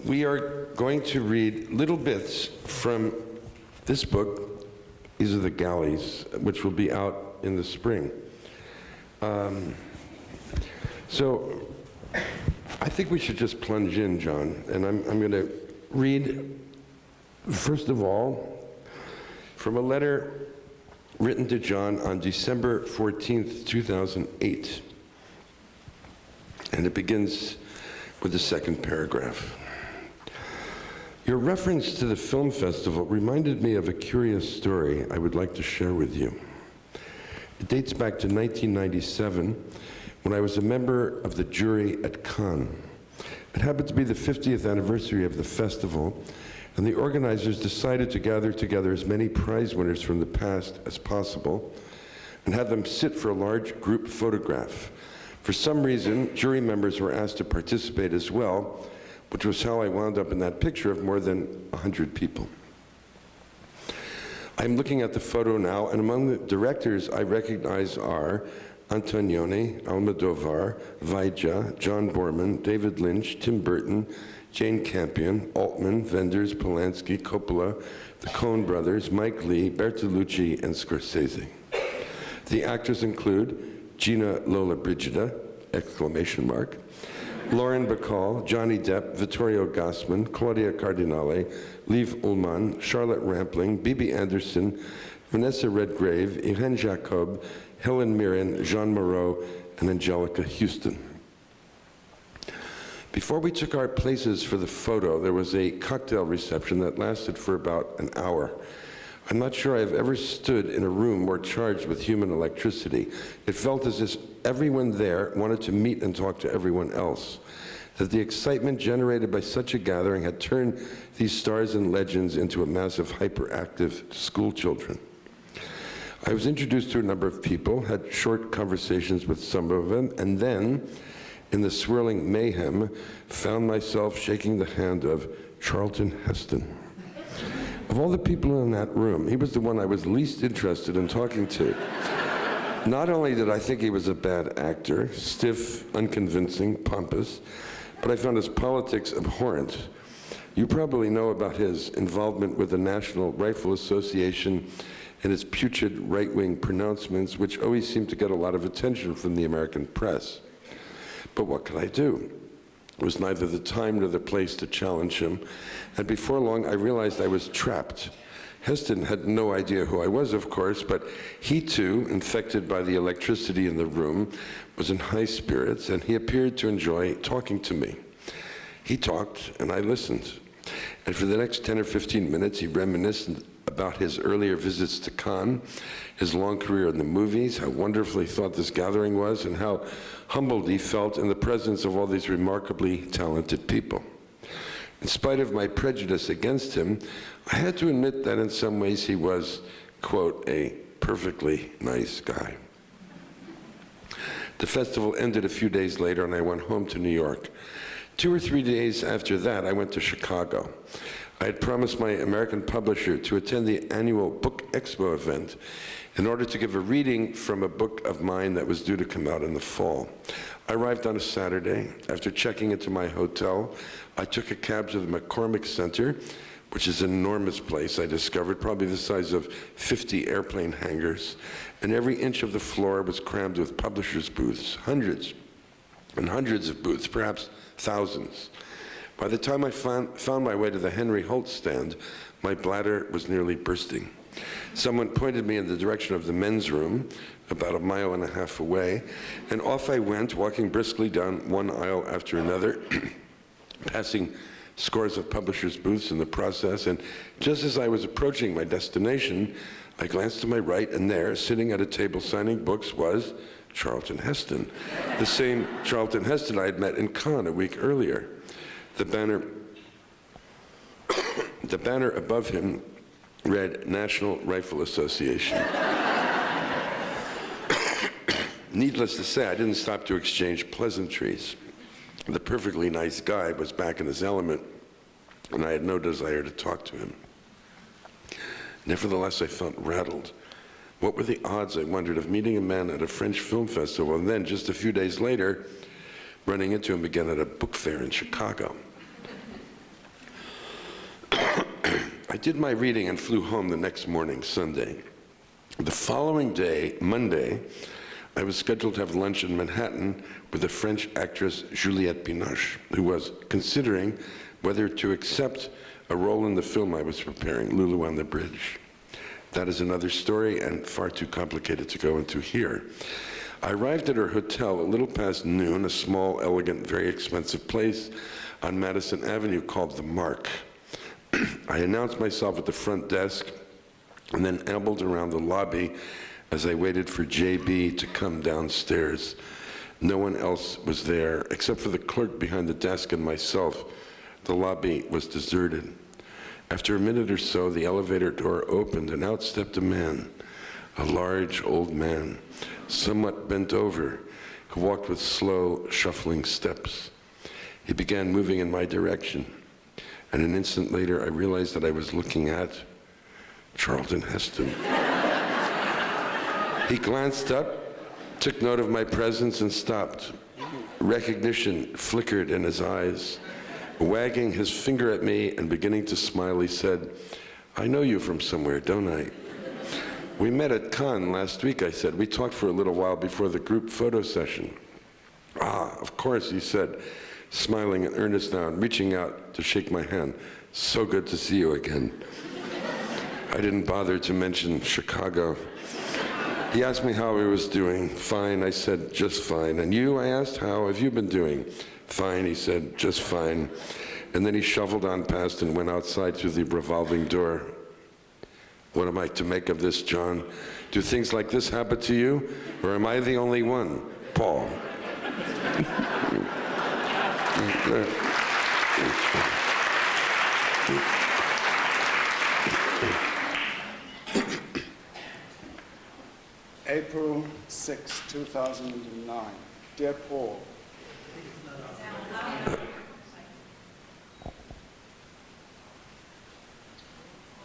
We are going to read little bits from this book. These are the galleys, which will be out in the spring. So I think we should just plunge in, John, and I'm going to read, first of all, from a letter written to John on December 14th, 2008. And it begins with the second paragraph. Your reference to the film festival reminded me of a curious story I would like to share with you. It dates back to 1997, when I was a member of the jury at Cannes. It happened to be the 50th anniversary of the festival, and the organizers decided to gather together as many prize winners from the past as possible and have them sit for a large group photograph. For some reason, jury members were asked to participate as well, which was how I wound up in that picture of more than 100 people. I'm looking at the photo now, and among the directors I recognize are Antonioni, Almodovar, Vaidya, John Borman, David Lynch, Tim Burton, Jane Campion, Altman, Wenders, Polanski, Coppola, the Coen brothers, Mike Lee, Bertolucci, and Scorsese. The actors include Gina Lollobrigida, exclamation mark, Lauren Bacall, Johnny Depp, Vittorio Gassman, Claudia Cardinale, Liv Ullmann, Charlotte Rampling, Bibi Anderson, Vanessa Redgrave, Irene Jacob, Helen Mirren, Jean Moreau, and Angelica Houston. Before we took our places for the photo, there was a cocktail reception that lasted for about an hour. I'm not sure I've ever stood in a room more charged with human electricity. It felt as if everyone there wanted to meet and talk to everyone else, that the excitement generated by such a gathering had turned these stars and legends into a mass of hyperactive school children. I was introduced to a number of people, had short conversations with some of them, and then, in the swirling mayhem, found myself shaking the hand of Charlton Heston. Of all the people in that room, he was the one I was least interested in talking to. Not only did I think he was a bad actor, stiff, unconvincing, pompous, but I found his politics abhorrent. You probably know about his involvement with the National Rifle Association and his putrid right-wing pronouncements, which always seemed to get a lot of attention from the American press. But what could I do? It was neither the time nor the place to challenge him, and before long I realized I was trapped. Heston had no idea who I was, of course, but he too, infected by the electricity in the room, was in high spirits, and he appeared to enjoy talking to me. He talked, and I listened. And for the next 10 or 15 minutes, he reminisced about his earlier visits to Cannes, his long career in the movies, how wonderful he thought this gathering was, and how humbled he felt in the presence of all these remarkably talented people. In spite of my prejudice against him, I had to admit that in some ways he was, quote, a perfectly nice guy. The festival ended a few days later, and I went home to New York. 2 or 3 days after that, I went to Chicago. I had promised my American publisher to attend the annual Book Expo event in order to give a reading from a book of mine that was due to come out in the fall. I arrived on a Saturday. After checking into my hotel, I took a cab to the McCormick Center, which is an enormous place, I discovered, probably the size of 50 airplane hangars, and every inch of the floor was crammed with publishers' booths, hundreds and hundreds of booths, perhaps thousands. By the time I found my way to the Henry Holt stand, my bladder was nearly bursting. Someone pointed me in the direction of the men's room, about 1.5 miles away, and off I went, walking briskly down one aisle after another, passing scores of publishers' booths in the process, and just as I was approaching my destination, I glanced to my right, and there, sitting at a table signing books, was Charlton Heston, the same Charlton Heston I had met in Cannes a week earlier. The banner above him read National Rifle Association. Needless to say, I didn't stop to exchange pleasantries. The perfectly nice guy was back in his element, and I had no desire to talk to him. Nevertheless, I felt rattled. What were the odds, I wondered, of meeting a man at a French film festival and then, just a few days later, running into him again at a book fair in Chicago? I did my reading and flew home the next morning, Sunday. The following day, Monday, I was scheduled to have lunch in Manhattan with the French actress Juliette Binoche, who was considering whether to accept a role in the film I was preparing, Lulu on the Bridge. That is another story and far too complicated to go into here. I arrived at her hotel a little past noon, a small, elegant, very expensive place on Madison Avenue called The Mark. I announced myself at the front desk and then ambled around the lobby as I waited for JB to come downstairs. No one else was there except for the clerk behind the desk and myself. The lobby was deserted. After a minute or so, the elevator door opened and out stepped a man, a large old man, somewhat bent over, who walked with slow, shuffling steps. He began moving in my direction, and an instant later I realized that I was looking at Charlton Heston. He glanced up, took note of my presence, and stopped. Recognition flickered in his eyes. Wagging his finger at me and beginning to smile, he said, "I know you from somewhere, don't I?" "We met at Cannes last week," I said. "We talked for a little while before the group photo session." "Ah, of course," he said, smiling in earnest now and reaching out to shake my hand. "So good to see you again." I didn't bother to mention Chicago. He asked me how I was doing. "Fine," I said, "just fine." "And you?" I asked. "How have you been doing?" "Fine," he said, "just fine." And then he shuffled on past and went outside through the revolving door. What am I to make of this, John? Do things like this happen to you? Or am I the only one? Paul. April 6, 2009. Dear Paul,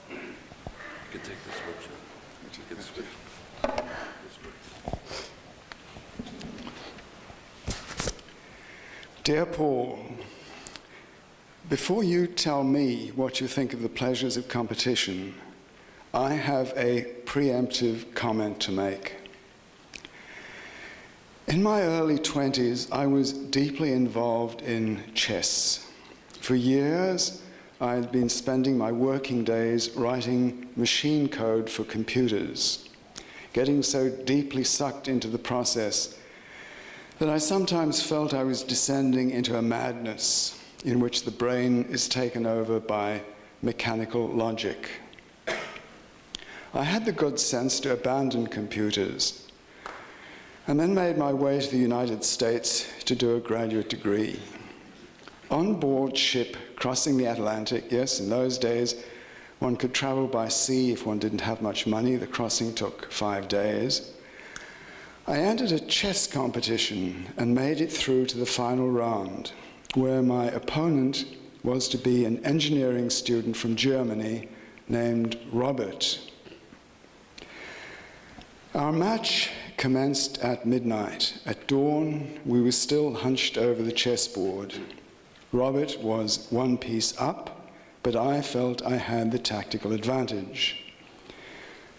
You can take this switch. You can switch. Dear Paul, before you tell me what you think of the pleasures of competition, I have a preemptive comment to make. In my early 20s, I was deeply involved in chess. For years, I had been spending my working days writing machine code for computers, getting so deeply sucked into the process that I sometimes felt I was descending into a madness in which the brain is taken over by mechanical logic. I had the good sense to abandon computers and then made my way to the United States to do a graduate degree. On board ship crossing the Atlantic, yes, in those days, one could travel by sea if one didn't have much money. The crossing took 5 days. I entered a chess competition and made it through to the final round, where my opponent was to be an engineering student from Germany named Robert. Our match commenced at midnight. At dawn, we were still hunched over the chessboard. Robert was one piece up, but I felt I had the tactical advantage.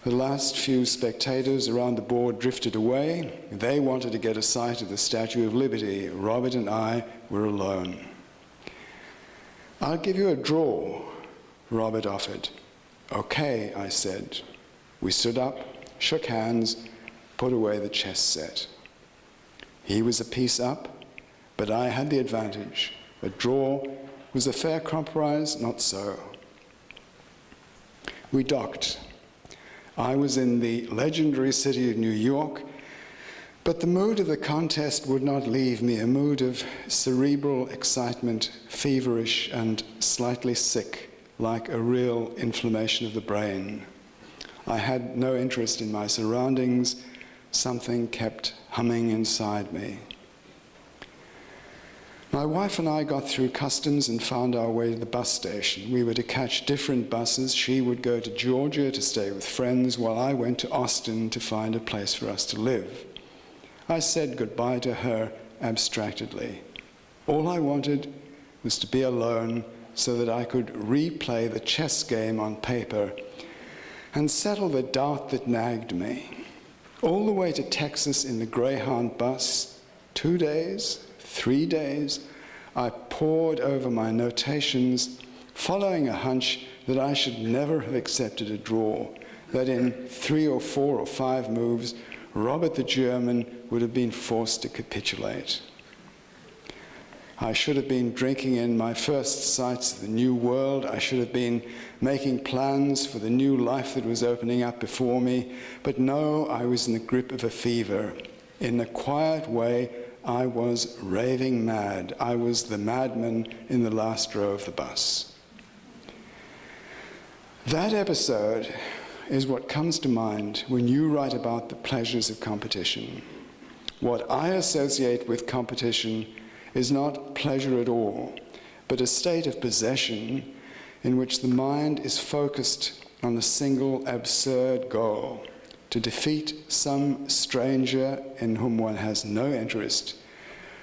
The last few spectators around the board drifted away. They wanted to get a sight of the Statue of Liberty. Robert and I were alone. "I'll give you a draw," Robert offered. "Okay," I said. We stood up, shook hands, put away the chess set. He was a piece up, but I had the advantage. A draw was a fair compromise, not so. We docked. I was in the legendary city of New York, but the mood of the contest would not leave me, a mood of cerebral excitement, feverish and slightly sick, like a real inflammation of the brain. I had no interest in my surroundings. Something kept humming inside me. My wife and I got through customs and found our way to the bus station. We were to catch different buses. She would go to Georgia to stay with friends, while I went to Austin to find a place for us to live. I said goodbye to her abstractedly. All I wanted was to be alone so that I could replay the chess game on paper and settle the doubt that nagged me. All the way to Texas in the Greyhound bus, 2 days, 3 days, I pored over my notations, following a hunch that I should never have accepted a draw, that in 3 or 4 or 5 moves, Robert the German would have been forced to capitulate. I should have been drinking in my first sights of the new world. I should have been making plans for the new life that was opening up before me. But no, I was in the grip of a fever. In a quiet way, I was raving mad. I was the madman in the last row of the bus. That episode is what comes to mind when you write about the pleasures of competition. What I associate with competition is not pleasure at all, but a state of possession in which the mind is focused on a single absurd goal, to defeat some stranger in whom one has no interest,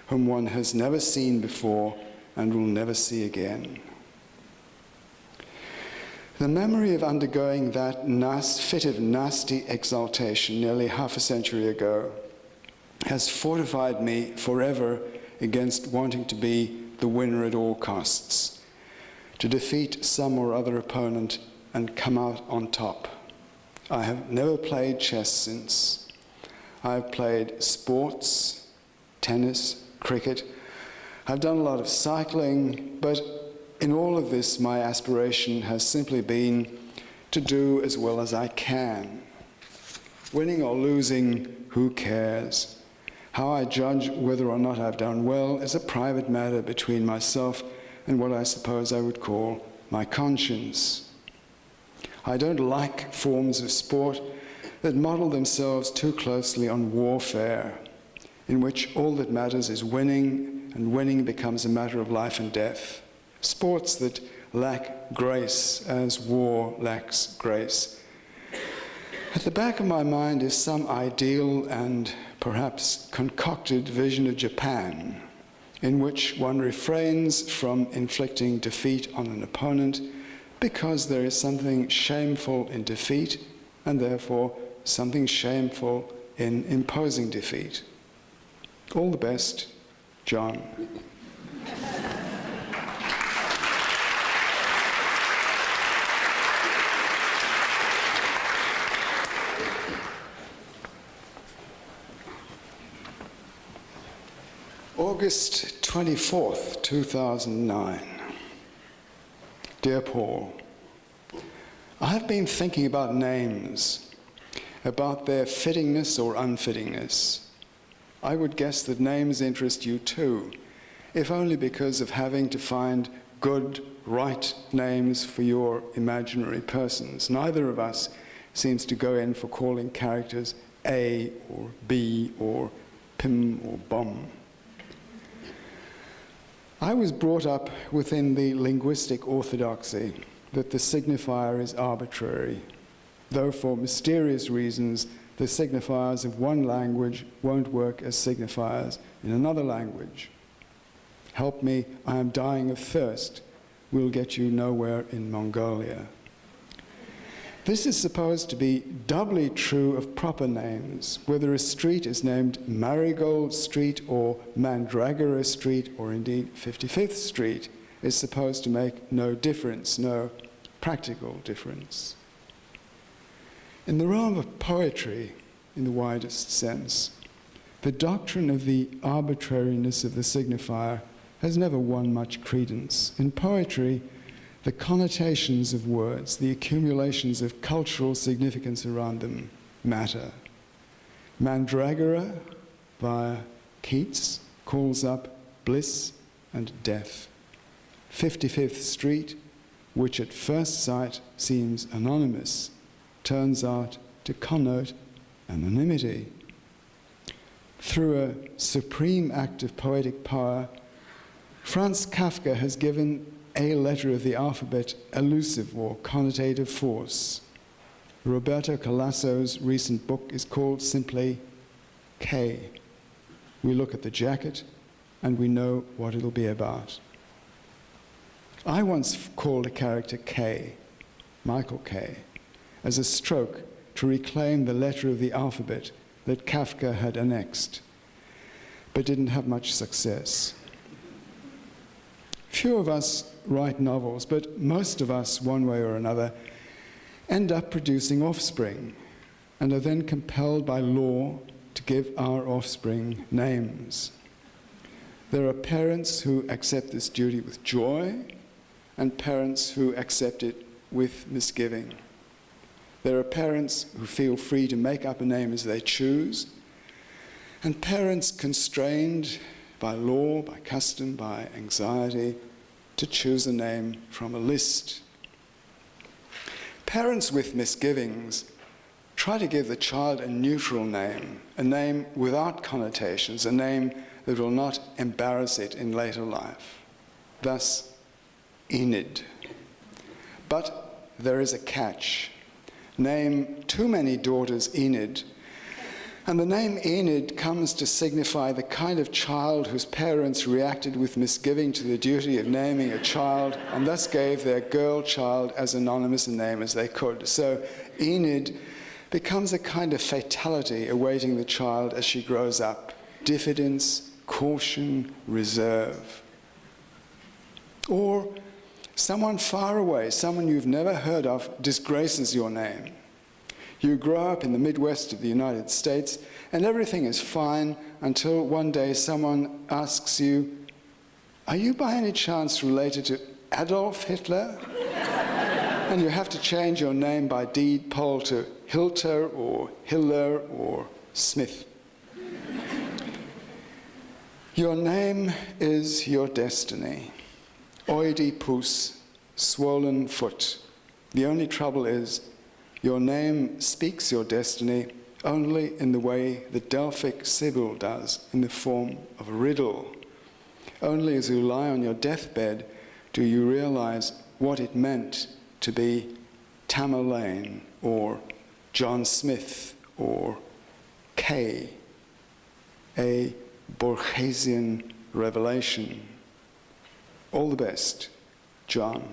whom one has never seen before and will never see again. The memory of undergoing that fit of nasty exaltation nearly half a century ago has fortified me forever against wanting to be the winner at all costs, to defeat some or other opponent and come out on top. I have never played chess since. I've played sports, tennis, cricket. I've done a lot of cycling, but in all of this, my aspiration has simply been to do as well as I can. Winning or losing, who cares? How I judge whether or not I've done well is a private matter between myself and what I suppose I would call my conscience. I don't like forms of sport that model themselves too closely on warfare, in which all that matters is winning, and winning becomes a matter of life and death. Sports that lack grace as war lacks grace. At the back of my mind is some ideal and perhaps concocted vision of Japan, in which one refrains from inflicting defeat on an opponent because there is something shameful in defeat and therefore something shameful in imposing defeat. All the best, John. August 24th, 2009. Dear Paul, I have been thinking about names, about their fittingness or unfittingness. I would guess that names interest you too, if only because of having to find good, right names for your imaginary persons. Neither of us seems to go in for calling characters A or B or Pim or Bom. I was brought up within the linguistic orthodoxy that the signifier is arbitrary, though for mysterious reasons the signifiers of one language won't work as signifiers in another language. Help me, I am dying of thirst, will get you nowhere in Mongolia. This is supposed to be doubly true of proper names. Whether a street is named Marigold Street or Mandragora Street or indeed 55th Street is supposed to make no difference, no practical difference. In the realm of poetry, in the widest sense, the doctrine of the arbitrariness of the signifier has never won much credence. In poetry, the connotations of words, the accumulations of cultural significance around them matter. Mandragora, via Keats, calls up bliss and death. 55th Street, which at first sight seems anonymous, turns out to connote anonymity. Through a supreme act of poetic power, Franz Kafka has given a letter of the alphabet elusive or connotative force. Roberto Calasso's recent book is called simply K. We look at the jacket and we know what it'll be about. I once called a character K, Michael K, as a stroke to reclaim the letter of the alphabet that Kafka had annexed, but didn't have much success. Few of us write novels, but most of us, one way or another, end up producing offspring and are then compelled by law to give our offspring names. There are parents who accept this duty with joy and parents who accept it with misgiving. There are parents who feel free to make up a name as they choose, and parents constrained by law, by custom, by anxiety, to choose a name from a list. Parents with misgivings try to give the child a neutral name, a name without connotations, a name that will not embarrass it in later life. Thus, Enid. But there is a catch. Name too many daughters Enid, and the name Enid comes to signify the kind of child whose parents reacted with misgiving to the duty of naming a child and thus gave their girl child as anonymous a name as they could. So Enid becomes a kind of fatality awaiting the child as she grows up. Diffidence, caution, reserve. Or someone far away, someone you've never heard of, disgraces your name. You grow up in the Midwest of the United States, and everything is fine until one day someone asks you, "Are you by any chance related to Adolf Hitler?" And you have to change your name by deed poll to Hilter or Hiller or Smith. Your name is your destiny. Oedipus, swollen foot. The only trouble is, your name speaks your destiny only in the way the Delphic Sibyl does, in the form of a riddle. Only as you lie on your deathbed do you realize what it meant to be Tamerlane or John Smith or K, a Borgesian revelation. All the best, John.